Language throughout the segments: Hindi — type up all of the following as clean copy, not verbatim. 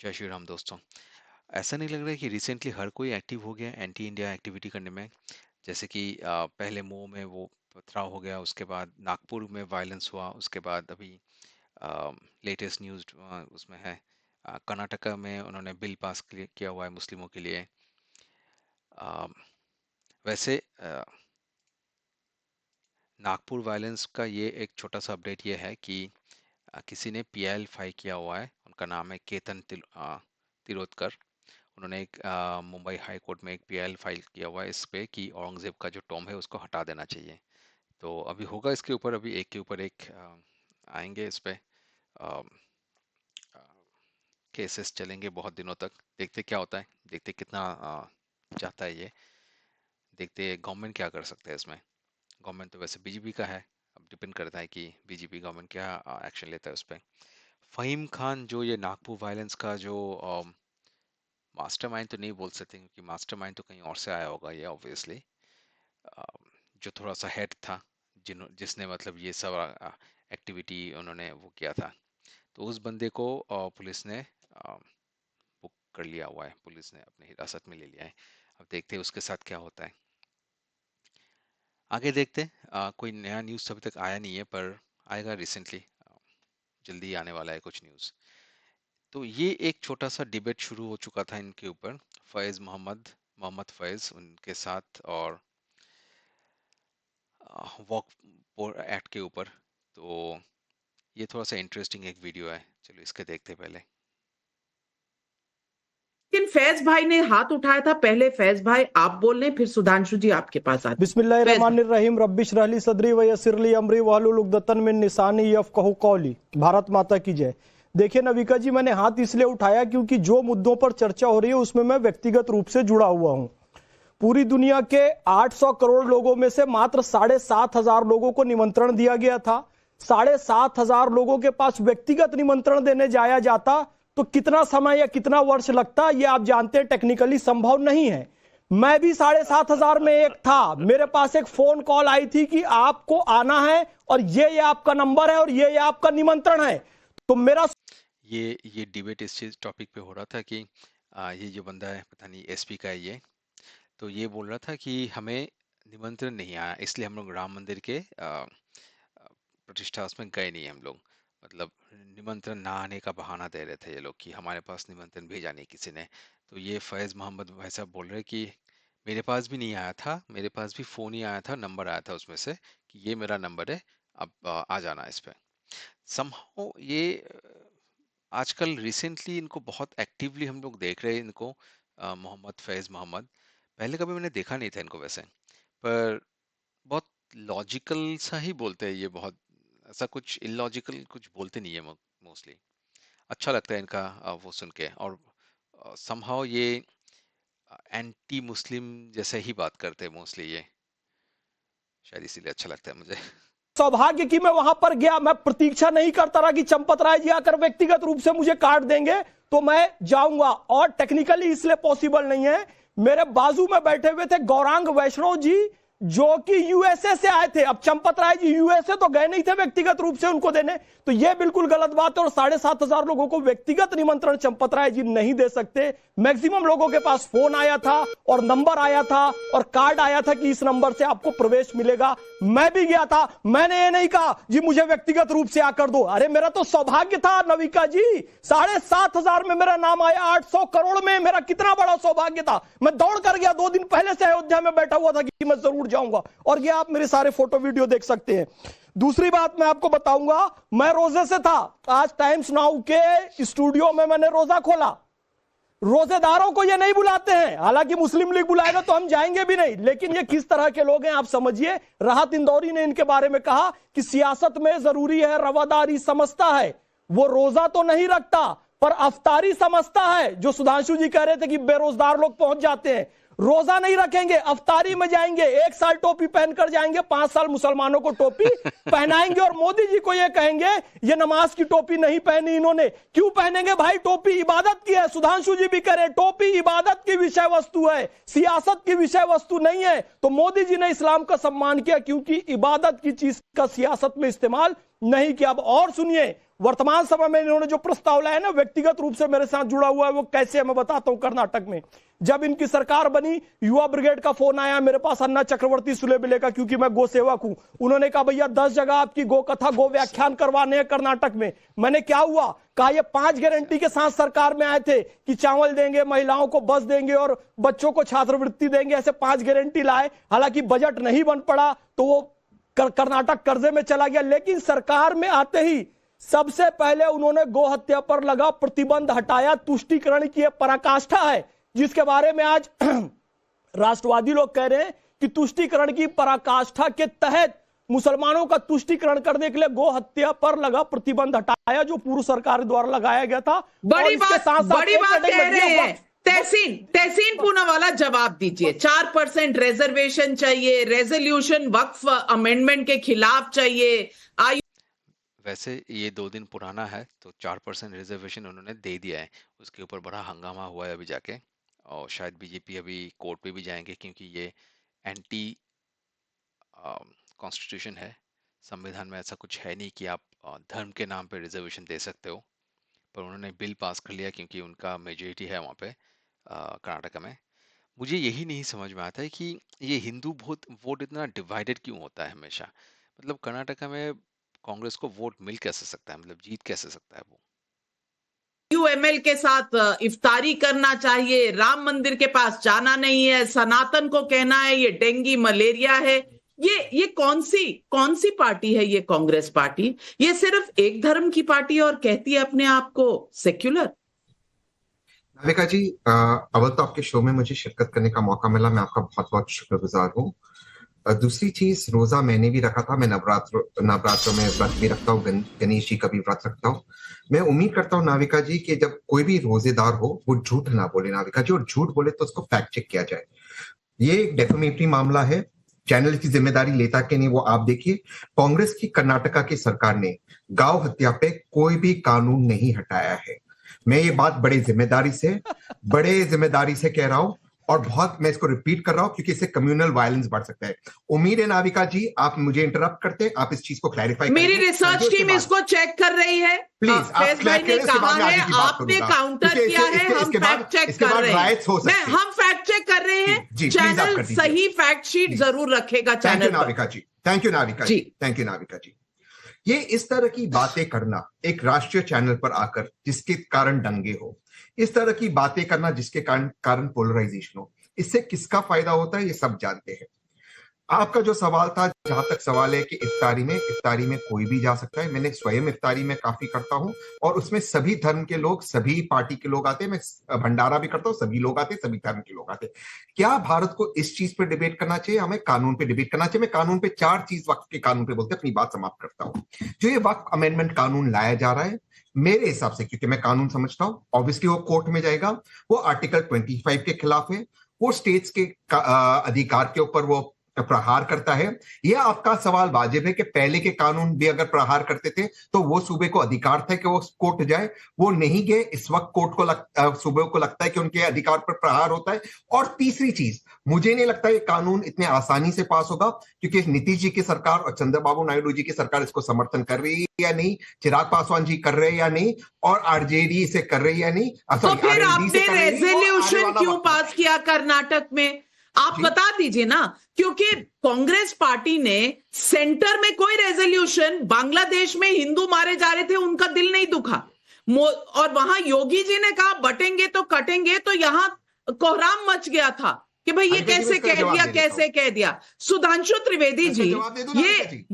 जय श्री राम दोस्तों। ऐसा नहीं लग रहा है कि रिसेंटली हर कोई एक्टिव हो गया एंटी इंडिया एक्टिविटी करने में। जैसे कि पहले मऊ में वो पथराव हो गया, उसके बाद नागपुर में वायलेंस हुआ, उसके बाद अभी लेटेस्ट न्यूज़ उसमें है कर्नाटका में उन्होंने बिल पास किया हुआ है मुस्लिमों के लिए। अ, वैसे नागपुर वायलेंस का ये एक छोटा सा अपडेट ये है कि किसी ने पीएल फाइल किया हुआ है। उनका नाम है केतन तिरोदकर। उन्होंने एक मुंबई हाई कोर्ट में एक पीएल फाइल किया हुआ है इस पे कि औरंगजेब का जो टॉम है उसको हटा देना चाहिए। तो अभी होगा इसके ऊपर, अभी एक के ऊपर एक आएंगे इस पे। केसेस चलेंगे बहुत दिनों तक, देखते क्या होता है, देखते कितना जाता है ये, देखते गवर्नमेंट क्या कर सकते हैं इसमें। गवर्नमेंट तो वैसे बीजेपी का है, अब डिपेंड करता है कि बीजेपी गवर्नमेंट क्या एक्शन लेता है उस पर। फहीम खान जो ये नागपुर वायलेंस का जो मास्टरमाइंड तो नहीं बोल सकते क्योंकि मास्टरमाइंड तो कहीं और से आया होगा ये ऑब्वियसली। जो थोड़ा सा हेड था, जिसने मतलब ये सब एक्टिविटी उन्होंने वो किया था, तो उस बंदे को पुलिस ने बुक कर लिया हुआ है, पुलिस ने अपने हिरासत में ले लिया है। अब देखते हैं उसके साथ क्या होता है, आगे देखते हैं। कोई नया न्यूज़ अभी तक आया नहीं है पर आएगा रिसेंटली, जल्दी आने वाला है कुछ न्यूज़। तो ये एक छोटा सा डिबेट शुरू हो चुका था इनके ऊपर, फैज़ मोहम्मद फैज़ उनके साथ, और वॉक एक्ट के ऊपर। तो ये थोड़ा सा इंटरेस्टिंग एक वीडियो है, चलो इसके देखते हैं पहले। लेकिन फैज भाई ने हाथ उठाया था। पहले फैज भाई आप बोल रहे, फिर सुधांशु जी आपके पास आते। बिस्मिल्लाहिर्रहमानिर्रहीम रब्बिश रहली सदरी व यसिरली अमरी वहलुल उक़दतन मिन निसानी यफ़क़हू क़ौली। भारत माता की जय। देखिए नविका जी, मैंने हाथ इसलिए उठाया क्योंकि जो मुद्दों पर चर्चा हो रही है उसमें मैं व्यक्तिगत रूप से जुड़ा हुआ हूं। पूरी दुनिया के 800 करोड़ लोगों में से मात्र 7,500 लोगों को निमंत्रण दिया गया था। 7,500 लोगों के पास व्यक्तिगत निमंत्रण देने जाया जाता तो कितना समय या कितना वर्ष लगता, ये आप जानते हैं टेक्निकली संभव नहीं है। मैं भी 7,500 में एक था। मेरे पास एक फोन कॉल आई थी कि आपको आना है और ये आपका नंबर है और ये आपका निमंत्रण है। तो मेरा ये डिबेट इस चीज टॉपिक पे हो रहा था कि ये जो बंदा है, पता नहीं एसपी का है ये, तो ये बोल रहा था कि हमें निमंत्रण नहीं आया इसलिए हम लोग राम मंदिर के प्रतिष्ठा उसमें गए नहीं हम लोग। मतलब निमंत्रण ना आने का बहाना दे रहे थे ये लोग कि हमारे पास निमंत्रण भेजा नहीं किसी ने। तो ये फैज़ मोहम्मद भाई साहब बोल रहे कि मेरे पास भी नहीं आया था, मेरे पास भी फ़ोन ही आया था, नंबर आया था उसमें से कि ये मेरा नंबर है, अब आ जाना इस पे। समहाउ ये आजकल रिसेंटली इनको बहुत एक्टिवली हम लोग देख रहे हैं इनको, मोहम्मद फैज़ मोहम्मद। पहले कभी मैंने देखा नहीं था इनको वैसे, पर बहुत लॉजिकल सा ही बोलते हैं ये, बहुत ऐसा कुछ इलॉजिकल कुछ बोलते नहीं है मोस्टली। अच्छा लगता है इनका वो सुन के, और समहाउ ये एंटी मुस्लिम जैसे ही बात करते हैं मोस्टली ये, शायद इसीलिए अच्छा लगता है मुझे। सौभाग्य कि मैं वहां पर गया। मैं प्रतीक्षा नहीं करता रहा कि चंपत राय जी आकर व्यक्तिगत रूप से मुझे काट देंगे तो मैं जाऊंगा, और टेक्निकली इसलिए पॉसिबल नहीं है। मेरे बाजू में बैठे हुए थे गौरांग वैष्णव जी जो कि यूएसए से आए थे। अब चंपत राय जी यूएसए तो गए नहीं थे व्यक्तिगत रूप से उनको देने, तो यह बिल्कुल गलत बात है। और 7,500 लोगों को व्यक्तिगत निमंत्रण चंपत राय जी नहीं दे सकते। मैक्सिमम लोगों के पास फोन आया था और नंबर आया था और कार्ड आया था कि इस नंबर से आपको प्रवेश मिलेगा। मैं भी गया था, मैंने ये नहीं कहा जी मुझे व्यक्तिगत रूप से आकर दो। अरे मेरा तो सौभाग्य था नविका जी, 7,500 में मेरा नाम आया, 800 करोड़ में मेरा कितना बड़ा सौभाग्य था। मैं दौड़ कर गया, 2 दिन पहले से अयोध्या में बैठा हुआ था कि मैं जरूर जाऊंगा, और ये आप मेरे सारे फोटो वीडियो देख सकते हैं। दूसरी बात मैं आपको बताऊंगा, मैं रोजे से था। आज टाइम्स नाउ के स्टूडियो में मैंने रोजा खोला। रोजेदारों को ये नहीं बुलाते हैं, हालांकि मुस्लिम लीग बुलाएगा तो हम जाएंगे भी नहीं, लेकिन ये किस तरह के लोग हैं आप समझिए। राहत इंदौरी ने इनके बारे में कहा कि सियासत में जरूरी है रवादारी, समझता है। वो रोजा तो नहीं रखता पर अफ्तारी समझता है। जो सुधांशु जी कह रहे थे कि बेरोजगार लोग पहुंच जाते हैं, रोजा नहीं रखेंगे, अफ्तारी में जाएंगे। 1 साल टोपी पहनकर जाएंगे, 5 साल मुसलमानों को टोपी पहनाएंगे और मोदी जी को ये कहेंगे ये नमाज की टोपी नहीं पहनी इन्होंने। क्यों पहनेंगे भाई? टोपी इबादत की है। सुधांशु जी भी कह टोपी इबादत की विषय वस्तु है, सियासत की विषय वस्तु नहीं है। तो मोदी जी ने इस्लाम का सम्मान किया क्योंकि इबादत की चीज का सियासत में इस्तेमाल नहीं किया। अब और सुनिए, वर्तमान समय में इन्होंने जो प्रस्ताव लाया ना, व्यक्तिगत रूप से मेरे साथ जुड़ा हुआ है, वो कैसे है मैं बताता हूं। कर्नाटक में जब इनकी सरकार बनी, युवा ब्रिगेड का फोन आया मेरे पास, अन्ना चक्रवर्ती सुलेबिले का, क्योंकि मैं गो सेवक हूं। उन्होंने कहा भैया 10 जगह आपकी गो कथा, गो व्याख्यान करवाने हैं कर्नाटक में। मैंने क्या हुआ, कहा ये 5 गारंटी के साथ सरकार में आए थे कि चावल देंगे, महिलाओं को बस देंगे और बच्चों को छात्रवृत्ति देंगे, ऐसे 5 गारंटी लाए। हालांकि बजट नहीं बन पड़ा तो वो कर्नाटक कर्जे में चला गया। लेकिन सरकार में आते ही सबसे पहले उन्होंने गो हत्या पर लगा प्रतिबंध हटाया। तुष्टीकरण की पराकाष्ठा है जिसके बारे में आज राष्ट्रवादी लोग कह रहे हैं कि तुष्टीकरण की पराकाष्ठा के तहत मुसलमानों का तुष्टीकरण करने के लिए गो हत्या पर लगा प्रतिबंध हटाया, जो पूर्व सरकार द्वारा लगाया गया था। बड़ी बात कह रहे हैं। तहसीन पूनावाला जवाब दीजिए। 4% रिजर्वेशन चाहिए, रेजोल्यूशन वक्फ अमेंडमेंट के खिलाफ चाहिए। वैसे ये 2 दिन पुराना है, तो 4% रिजर्वेशन उन्होंने दे दिया है। उसके ऊपर बड़ा हंगामा हुआ है अभी जाके, और शायद बीजेपी अभी कोर्ट पे भी जाएंगे, क्योंकि ये एंटी कॉन्स्टिट्यूशन है। संविधान में ऐसा कुछ है नहीं कि आप धर्म के नाम पे रिजर्वेशन दे सकते हो, पर उन्होंने बिल पास कर लिया क्योंकि उनका मेजोरिटी है वहाँ पे कर्नाटक में। मुझे यही नहीं समझ में आता है कि ये हिंदू वोट इतना डिवाइडेड क्यों होता है हमेशा। मतलब कर्नाटक में कांग्रेस को वोट मिल कैसे सकता है, मतलब जीत कैसे सकता है वो। यूएमएल के साथ इफ्तारी करना चाहिए, राम मंदिर के पास जाना नहीं है, सनातन को कहना है ये डेंगू मलेरिया है। ये कौन सी पार्टी है ये कांग्रेस पार्टी? ये सिर्फ एक धर्म की पार्टी और कहती है अपने आप को सेक्युलर। नाविका जी, अव्वल तो आपके शो में मुझे शिरकत करने का मौका मिला, मैं आपका बहुत बहुत शुक्रगुजार हूँ। दूसरी चीज, रोजा मैंने भी रखा था, मैं नवरात्रों में व्रत भी रखता हूँ, गणेश जी का भी व्रत रखता हूँ। मैं उम्मीद करता हूँ नाविका जी कि जब कोई भी रोजेदार हो वो झूठ ना बोले नाविका जी, और झूठ बोले तो उसको फैक्ट चेक किया जाए। ये एक डेफेमेटरी मामला है, चैनल की जिम्मेदारी लेता कि नहीं वो आप देखिए। कांग्रेस की कर्नाटका की सरकार ने गौ हत्या पे कोई भी कानून नहीं हटाया है। मैं ये बात बड़े जिम्मेदारी से कह रहा हूं, और बहुत मैं इसको रिपीट कर रहा हूं क्योंकि इससे कम्युनल वायलेंस बढ़ सकता है। उम्मीद है नाविका जी आप मुझे इंटरप्ट करते, आप इस चीज को क्लैरिफाई करें। मेरी रिसर्च टीम इसको चेक कर रही है। प्लीज फैज भाई ने कहा है, आपने काउंटर किया है, हम फैक्ट चेक कर रहे हैं। हम फैक्ट चेक कर रहे हैं। चैनल सही फैक्ट शीट जरूर रखेगा चैनल पर। Navika ji, thank you Navika ji, thank you Navika ji. ये इस तरह की बातें करना एक राष्ट्रीय चैनल पर आकर, जिसके कारण दंगे हो, इस तरह की बातें करना जिसके कारण पोलराइजेशन हो, इससे किसका फायदा होता है ये सब जानते हैं। आपका जो सवाल था, जहां तक सवाल है कि इफ्तारी में कोई भी जा सकता है, मैंने स्वयं इफ्तारी में काफी करता हूं, और उसमें सभी धर्म के लोग, सभी पार्टी के लोग आते हैं। मैं भंडारा भी करता हूं, सभी लोग आते हैं, सभी धर्म के लोग आते हैं। क्या भारत को इस चीज पे डिबेट करना चाहिए, हमें कानून पे डिबेट करना चाहिए? मैं कानून पे 4 चीज वक्फ के कानून पे बोलते अपनी बात समाप्त करता हूं। जो ये वक्फ अमेंडमेंट कानून लाया जा रहा है, मेरे हिसाब से, क्योंकि मैं कानून समझता हूं, ऑब्वियसली वो कोर्ट में जाएगा, वो आर्टिकल 25 के खिलाफ है, वो स्टेट्स के अधिकार के ऊपर वो प्रहार करता है। यह आपका सवाल वाजिब है कि पहले के कानून भी अगर प्रहार करते थे तो वो सूबे को अधिकार था कि वो कोर्ट जाए, वो नहीं गए। इस वक्त कोर्ट को सूबे को लगता है कि उनके अधिकार पर प्रहार होता है। और तीसरी चीज, मुझे नहीं लगता ये कानून इतने आसानी से पास होगा, क्योंकि नीतीश जी की सरकार और चंद्रबाबू नायडू जी की सरकार इसको समर्थन कर रही है या नहीं, चिराग पासवान जी कर रहे हैं या नहीं, और आरजेडी इसे कर रही है या नहीं। तो फिर आपने रेजोल्यूशन क्यों पास किया कर्नाटक में? आप बता दीजिए ना, क्योंकि कांग्रेस पार्टी ने सेंटर में कोई रेजोल्यूशन, बांग्लादेश में हिंदू मारे जा रहे थे, उनका दिल नहीं दुखा, और वहां योगी जी ने कहा बटेंगे तो कटेंगे, तो यहां कोहराम मच गया था कि भाई ये कैसे कह दिया। सुधांशु त्रिवेदी जी, ये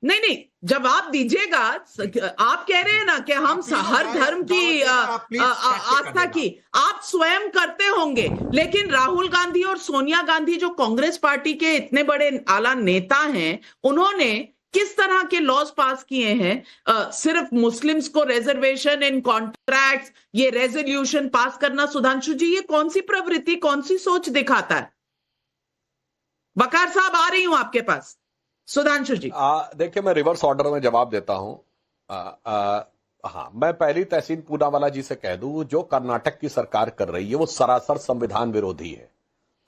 नहीं जवाब दीजिएगा। आप कह रहे हैं ना कि हम हर धर्म की आस्था की आप स्वयं करते होंगे, लेकिन राहुल गांधी और सोनिया गांधी जो कांग्रेस पार्टी के इतने बड़े आला नेता हैं, उन्होंने किस तरह के लॉज पास किए हैं? सिर्फ मुस्लिम्स को रिजर्वेशन इन कॉन्ट्रैक्ट्स, ये रेजोल्यूशन पास करना, सुधांशु जी ये कौन सी प्रवृत्ति, कौन सी सोच दिखाता है? वकार साहब आ रही हूं आपके पास। सुधांशु जी देखिए, मैं रिवर्स ऑर्डर में जवाब देता हूं। हाँ, मैं पहली तहसीन पूनावाला जी से कह दूं, जो कर्नाटक की सरकार कर रही है वो सरासर संविधान विरोधी है।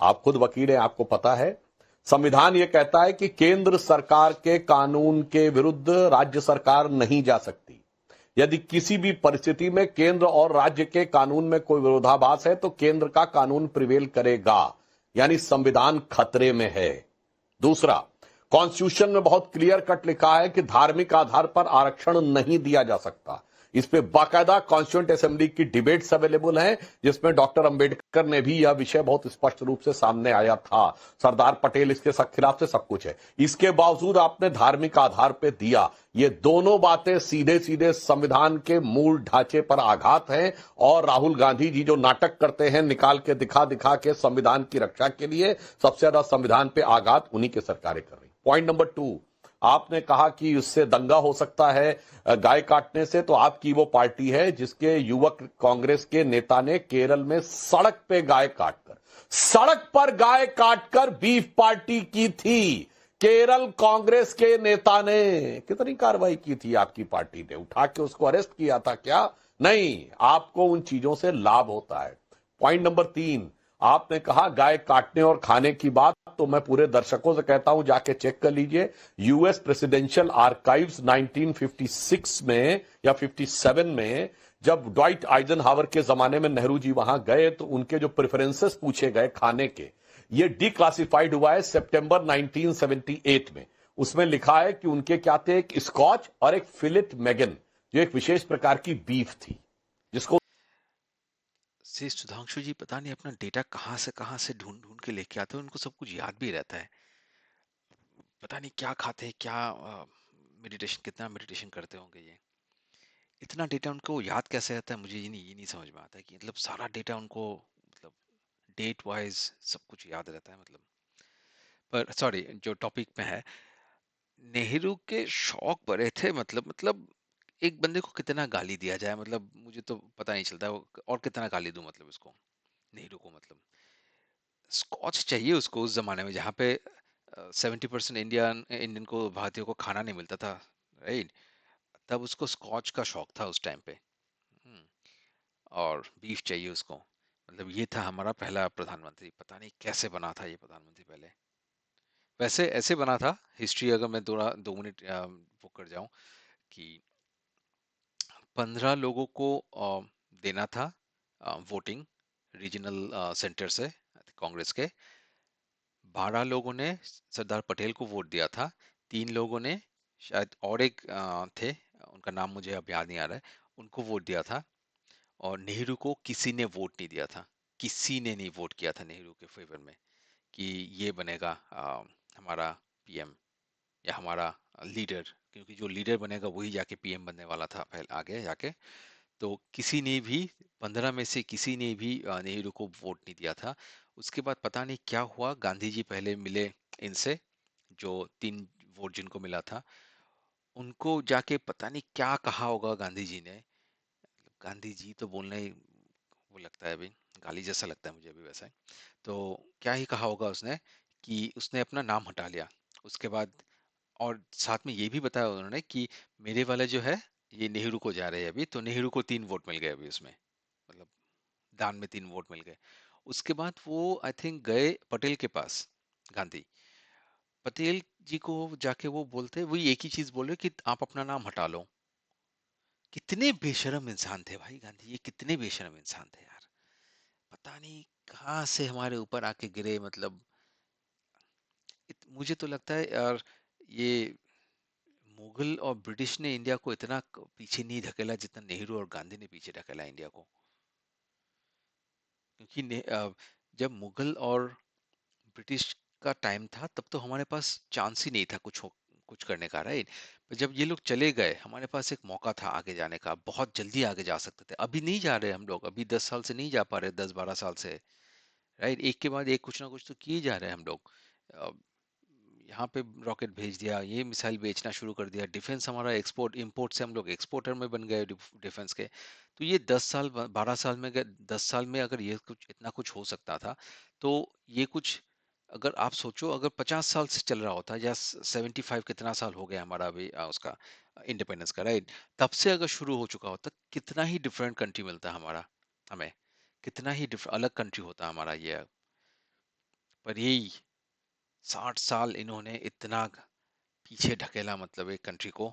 आप खुद वकील हैं, आपको पता है संविधान ये कहता है कि केंद्र सरकार के कानून के विरुद्ध राज्य सरकार नहीं जा सकती। यदि किसी भी परिस्थिति में केंद्र और राज्य के कानून में कोई विरोधाभास है तो केंद्र का कानून प्रिवेल करेगा, यानी संविधान खतरे में है। दूसरा, कॉन्स्टिट्यूशन में बहुत क्लियर कट लिखा है कि धार्मिक आधार पर आरक्षण नहीं दिया जा सकता। इस पे बाकायदा कॉन्स्टिट्यूएंट असेंबली की डिबेट्स अवेलेबल हैं, जिसमें डॉक्टर अंबेडकर ने भी यह विषय बहुत स्पष्ट रूप से सामने आया था। सरदार पटेल इसके खिलाफ से सब कुछ है, इसके बावजूद आपने धार्मिक आधार पे दिया। ये दोनों बातें सीधे सीधे संविधान के मूल ढांचे पर आघात है, और राहुल गांधी जी जो नाटक करते हैं निकाल के दिखा दिखा के संविधान की रक्षा के लिए, सबसे ज्यादा संविधान पे आघात उन्हीं की सरकारें कर रही। पॉइंट नंबर 2, आपने कहा कि उससे दंगा हो सकता है गाय काटने से, तो आपकी वो पार्टी है जिसके युवक कांग्रेस के नेता ने केरल में सड़क पर गाय काटकर बीफ पार्टी की थी। केरल कांग्रेस के नेता ने कितनी कार्रवाई की थी आपकी पार्टी ने? उठा के उसको अरेस्ट किया था क्या? नहीं, आपको उन चीजों से लाभ होता है। पॉइंट नंबर 3, आपने कहा गाय काटने और खाने की बात, तो मैं पूरे दर्शकों से कहता हूं जाके चेक कर लीजिए। यूएस प्रेसिडेंशियल आर्काइव्स 1956 में या 57 में जब ड्वाइट आइजनहावर के जमाने में नेहरू जी वहां गए तो उनके जो प्रेफरेंसेस पूछे गए खाने के, ये डिक्लासिफाइड हुआ है सितंबर 1978 में। उसमें लिखा है कि उनके क्या थे, एक स्कॉच और एक फिलेट मैगन, जो एक विशेष प्रकार की बीफ थी जिसको से सुधांशु जी पता नहीं अपना डेटा कहाँ से ढूंढ ढूंढ के लेके आते हैं, उनको सब कुछ याद भी रहता है। पता नहीं क्या खाते हैं, क्या मेडिटेशन, कितना मेडिटेशन करते होंगे ये। इतना डेटा उनको याद कैसे रहता है, मुझे ये नहीं समझ में आता है कि मतलब सारा डेटा उनको, मतलब डेट वाइज सब कुछ याद रहता है मतलब। पर सॉरी, जो टॉपिक में है, नेहरू के शौक बड़े थे, मतलब एक बंदे को कितना गाली दिया जाए, मतलब मुझे तो पता नहीं चलता और कितना गाली दूं मतलब इसको, नेहरू को। मतलब स्कॉच चाहिए उसको उस जमाने में जहाँ पे 70% इंडियन को, भारतीयों को खाना नहीं मिलता था, राइट? तब उसको स्कॉच का शौक था उस टाइम पे। हम्म, और बीफ चाहिए उसको। मतलब ये था हमारा पहला प्रधानमंत्री। पता नहीं कैसे बना था ये प्रधानमंत्री पहले। वैसे ऐसे बना था, हिस्ट्री अगर मैं थोड़ा 2 मिनट वो कर जाऊं, कि 15 लोगों को देना था वोटिंग, रीजनल सेंटर से, कांग्रेस के। 12 लोगों ने सरदार पटेल को वोट दिया था। 3 लोगों ने, शायद और एक थे, उनका नाम मुझे अब याद नहीं आ रहा है, उनको वोट दिया था। और नेहरू को किसी ने वोट नहीं दिया था। किसी ने नहीं वोट किया था नेहरू के फेवर में कि ये बनेगा हमारा पीएम या हमारा लीडर, क्योंकि जो लीडर बनेगा वही जाके पीएम बनने वाला था पहले आगे जाके। तो किसी ने भी, 15 में से किसी ने भी नेहरू को वोट नहीं दिया था। उसके बाद पता नहीं क्या हुआ, गांधी जी पहले मिले इनसे, जो 3 वोट जिनको मिला था, उनको जाके पता नहीं क्या कहा होगा गांधी जी ने। गांधी जी तो बोलना ही वो लगता है अभी, गाली जैसा लगता है मुझे अभी वैसा। तो क्या ही कहा होगा उसने, कि उसने अपना नाम हटा लिया उसके बाद। और साथ में ये भी बताया उन्होंने कि मेरे वाला जो है ये नेहरू को जा रहे हैं अभी, तो नेहरू को 3 वोट मिल गए अभी उसमें, मतलब दान में 3 वोट मिल गए। उसके बाद वो आई थिंक गए पटेल के पास, गांधी। पटेल जी को जाके वो बोलते, वही एक ही चीज बोले कि आप अपना नाम हटा लो। कितने बेशर्म इंसान थे भाई गांधी, ये कितने बेशर्म इंसान थे यार। पता नहीं कहाँ से हमारे ऊपर आके गिरे, मतलब मुझे तो लगता है यार, ये मुगल और ब्रिटिश ने इंडिया को इतना पीछे नहीं धकेला जितना नेहरू और गांधी ने पीछे धकेला इंडिया को। क्योंकि जब मुगल और ब्रिटिश का टाइम था तब तो हमारे पास चांस ही नहीं था कुछ करने का, राइट? पर जब ये लोग चले गए, हमारे पास एक मौका था आगे जाने का, बहुत जल्दी आगे जा सकते थे। अभी नहीं जा रहे हम लोग, अभी 10 साल से नहीं जा पा रहे, 10-12 साल से, राइट? एक के बाद एक कुछ ना कुछ तो किए जा रहे हैं हम लोग। यहाँ पे रॉकेट भेज दिया, ये मिसाइल बेचना शुरू कर दिया, डिफेंस हमारा एक्सपोर्ट इंपोर्ट से हम लोग एक्सपोर्टर में बन गए डिफेंस के। तो ये 10 साल 12 साल में 10 साल में अगर ये कुछ इतना कुछ हो सकता था, तो ये कुछ, अगर आप सोचो, अगर 50 साल से चल रहा होता, या 75, कितना साल हो गया हमारा अभी उसका इंडिपेंडेंस का, राइट? तब से अगर शुरू हो चुका होता, कितना ही डिफरेंट कंट्री मिलता हमारा हमें, कितना ही अलग कंट्री होता हमारा ये। पर यही 60 साल इन्होंने इतना पीछे ढकेला, मतलब एक कंट्री को।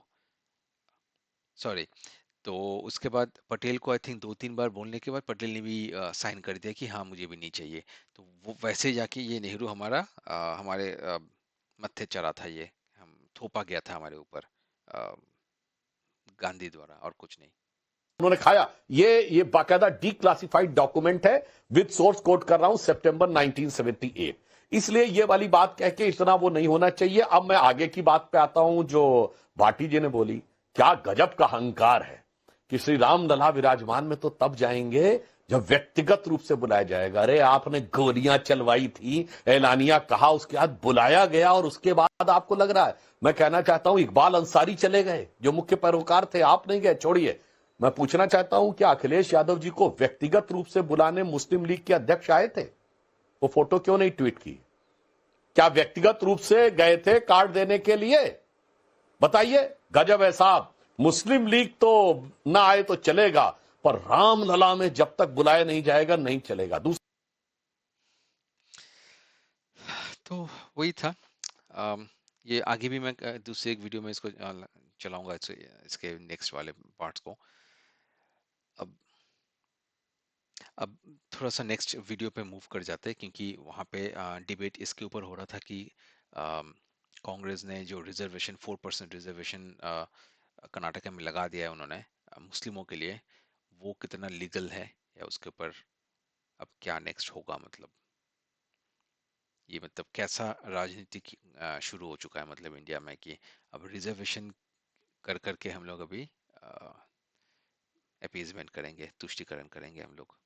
सॉरी। तो उसके बाद पटेल को आई थिंक 2-3 बार बोलने के बाद पटेल ने भी साइन कर दिया कि हाँ मुझे भी नहीं चाहिए। तो वो वैसे जाके ये नेहरू हमारा हमारे मत्थे चढ़ा था, ये हम थोपा गया था हमारे ऊपर अ, गांधी द्वारा, और कुछ नहीं। उन्होंने खाया। ये बाकायदा डीक्लासिफाइड डॉक्यूमेंट है, विद सोर्स कोट कर रहा हूं, सितंबर 1978। इसलिए ये वाली बात कह के इतना वो नहीं होना चाहिए। अब मैं आगे की बात पे आता हूं जो भाटी जी ने बोली। क्या गजब का अहंकार है कि श्री राम लला विराजमान में तो तब जाएंगे जब व्यक्तिगत रूप से बुलाया जाएगा। अरे आपने गोलियां चलवाई थी, ऐलानिया कहा, उसके बाद बुलाया गया, और उसके बाद आपको लग रहा है। मैं कहना चाहता हूं इकबाल अंसारी चले गए जो मुख्य पैरोकार थे, आप नहीं गए, छोड़िए। मैं पूछना चाहता हूं क्या अखिलेश यादव जी को व्यक्तिगत रूप से बुलाने मुस्लिम लीग के अध्यक्ष आए थे? वो फोटो क्यों नहीं ट्वीट की? क्या व्यक्तिगत रूप से गए थे कार्ड देने के लिए? बताइए। गजब है साहब। मुस्लिम लीग तो ना आए तो चलेगा, पर रामलला में जब तक बुलाया नहीं जाएगा नहीं चलेगा। तो वही था। ये आगे भी मैं दूसरे एक वीडियो में इसको चलाऊंगा, इसके नेक्स्ट वाले पार्ट्स को। अब अब थोड़ा सा नेक्स्ट वीडियो पे मूव कर जाते हैं, क्योंकि वहाँ पे डिबेट इसके ऊपर हो रहा था कि कांग्रेस ने जो रिजर्वेशन 4% रिजर्वेशन कर्नाटक में लगा दिया है उन्होंने मुस्लिमों के लिए, वो कितना लीगल है, या उसके ऊपर अब क्या नेक्स्ट होगा। मतलब ये मतलब कैसा राजनीति शुरू हो चुका है मतलब इंडिया में, कि अब रिजर्वेशन कर करके हम लोग अभी अपीजमेंट करेंगे, तुष्टिकरण करेंगे हम लोग।